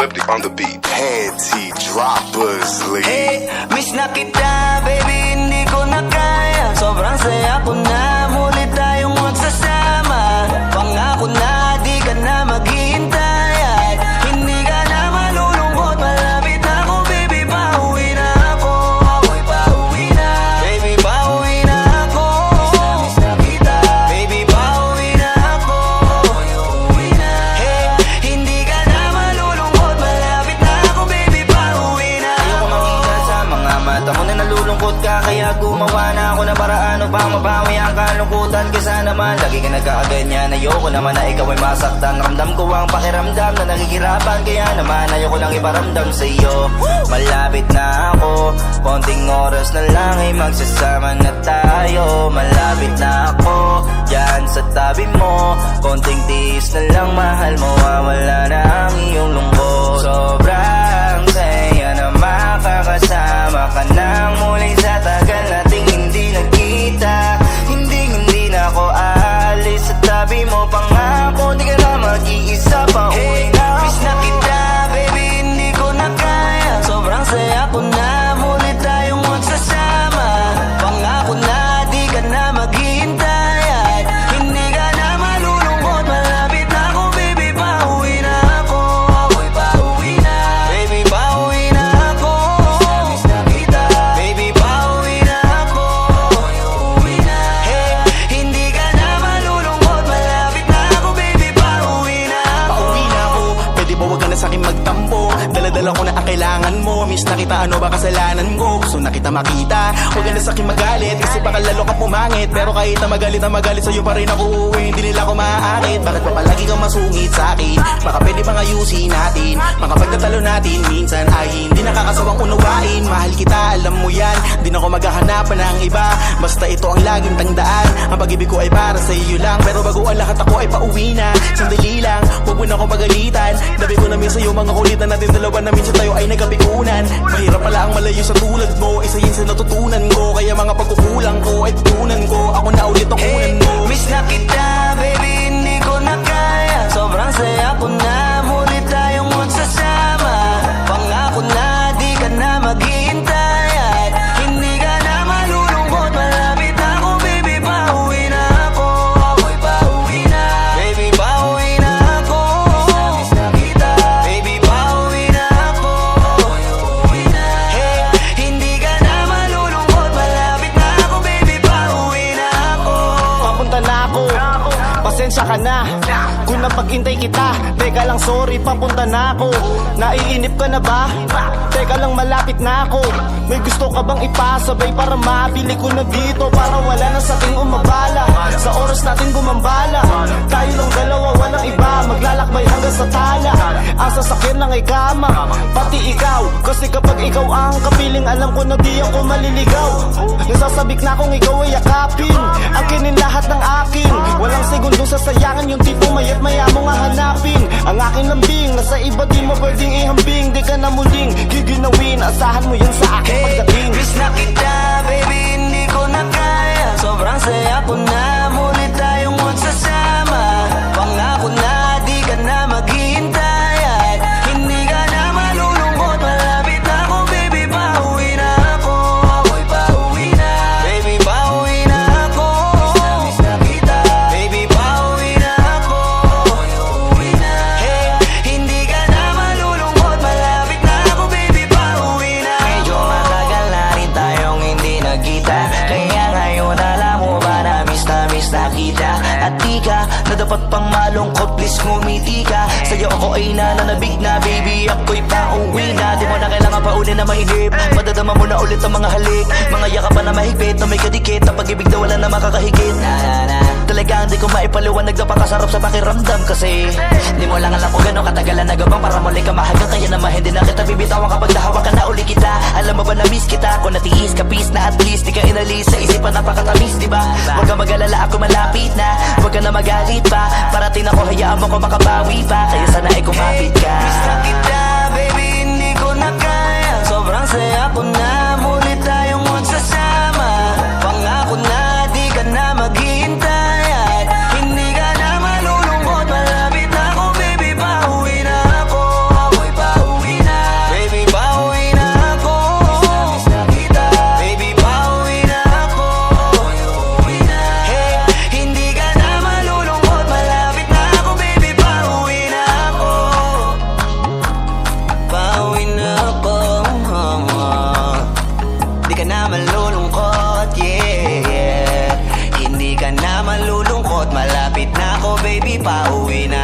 Lefty on the beat. Panty droppers, lady. Hey, miss na kita, baby, hindi ko na kaya. Sobrang saya ko na, muli tayong magsasama. Pangako na, di ka na maghihintay. At hindi ka na malulungkot, malapit na ako, baby, pauwi na ako. Ako'y pauwi na, baby, pauwi na ako. Miss na kita, baby, pauwi na ako. Ako'y uuwi na. Hey, hindi ka na malulungkot, malapit na ako, baby, pauwi na ako. Ayoko makita sa mga mata mo na nalulungkot ka, kaya gumawa na ako ng paraan upang mabawi ang kalungkutan. Kesa naman lagi ka nagkakaganyan, ayoko naman na ikaw ay masaktan. Ramdam ko ang pakiramdam na nakikirapan, kaya naman ayoko lang iparamdam sa iyo. Malapit na ako, konting oras na lang ay magsasama na tayo. Malapit na ako, dyan sa tabi mo, konting tiis na lang, mahal mo, wala na ang iyong lungkot. Sobrang saya na makakasama ka nang muli sa tagal nating hindi nagkita. Hindi na ako aalis sa tabi mo, pangako di ka na mag-iisa, pauwi na ako. Miss na kita, baby, hindi ko na kaya. Sobrang saya ko na, muli tayong magsasama. Pangako na, di ka na maghihintay. At hindi ka na malulungkot, malapit na ako, baby, pauwi na ako. Ako'y pauwi na, baby, pauwi na ako. Miss na kita, baby, pauwi na ako. Ako'y uuwi na. Hey, hindi ka na malulungkot, malapit na ako, baby, pauwi na ako. Pauwi na ako, pwede ba wag ka na sa'kin magtampo? Dala-dala ko na ang kailangan mo. Miss na kita, ano ba kasalanan ko? Gusto na kita makita, wag ka na sa'kin magalit. Kasi baka lalo ka pumangit. Pero kahit na magalit sa'yo pa rin ako uuwi. Hindi nila ako maaakit. Bakit pa palagi kang masungit sa'kin? Baka pwede bang ayusin natin? Mga pagtatalo natin minsan ay hindi nakakasawang unawain. Mahal kita, alam mo yan, di na ako maghahanapan ng iba. Basta ito ang laging tandaan, ang pag-ibig ko ay para sa iyo lang. Pero bago ang lahat ako ay pauwi na. Sandali lang, huwag mo na ako pagalitan. Dabi ko namin sa'yo mga kulitan natin dalawa na minsan tayo ay nagkapikunan. Mahirap pala ang malayo sa tulad mo, isa yun sa natutunan ko. Kaya mga pagkukulang ko ay tutunan ko, ako na ulit ang kunan mo. Miss na kita, baby, hindi ko na kaya. Sobrang saya ko na, muli tayong magsasama. Pangako na, di ka na maghihintay. At hindi ka na malulungkot, malapit na ako, baby, pauwi na ako. Ako'y pauwi na, baby, pauwi na ako. Miss na kita, baby, pauwi na ako. Ako'y uuwi na. Hey, hindi ka na malulungkot, malapit na ako, baby, pauwi na ako. Papunta na ako, pasensya ka na kung napag-intay kita. Teka lang, sorry, papunta na ako. Naiinip ka na ba? Teka lang, malapit na ako. May gusto ka bang ipasabay para mabili ko na dito? Para wala na sa ating umabala, sa oras natin gumambala. Tayo lang dalawa, walang iba, maglalakbay hanggang sa tala. Ang sasakyan lang ay kama, pati ikaw. Kasi kapag ikaw ang kapiling, alam ko na di ako maliligaw. Nasasabik na kung ikaw ay yakapin, akinin lahat ng akin. Walang segundong sasayangan, yung tipo mayat maya mo nga hanapin. Ang aking lambing, nasa iba di mo pwedeng ihambing. Di ka na muling giginawin, asahan mo yun sa akin pagdating. Miss na kita, baby, hindi ko na kaya. Sobrang saya ko na, muli tayong magsasama. Pangako na, di ka na maghihintay. At hindi ka na malulungkot, malapit na ako, baby, pauwi na ako. Ako'y pauwi na, baby, pauwi na ako. Miss na kita, baby, pauwi na ako. Ako'y uuwi na. Hey, hindi ka na malulungkot, malapit na ako, baby, pauwi na ako. Medyo matagal na rin tayong hindi nagkita, kaya ngayon alam mo ba na miss na kita. At di ka na dapat pang malungkot, please ngumiti ka. Sa'yo ako ay nananabig na, baby, ako'y pauwi na. Di mo na kailangan pa uli na mahigip, madadama mo na ulit ang mga halik. Mga yakapan na mahigpit, na may kadikit, na pag-ibig na wala na makakahigit. Talagang di ko maipaliwanag, napakasarap sa pakiramdam. Kasi di mo lang alam kung gano'ng katagalan na gabang para muli ka mahagang. Kaya naman hindi na kita bibitawan kapag nahawa ka na uli kita. Alam mo ba na miss kita, kung natiis ka peace na at least di ka inalis sa isipan, napakatamis, di ba? Huwag ka mag-alala, ako malapit na, huwag ka na magalit pa. Parating ako, hayaan mo ko makabawi pa, kaya sana ay kumapit ka. Miss na kita, baby, hindi ko na kaya. Sobrang saya ko na, muli tayong magsasama. Pangako na, di ka na maghihintay. At hindi ka na malulungkot, malapit na ako, baby, pauwi na ako. Ako'y pauwi baby, pauwi na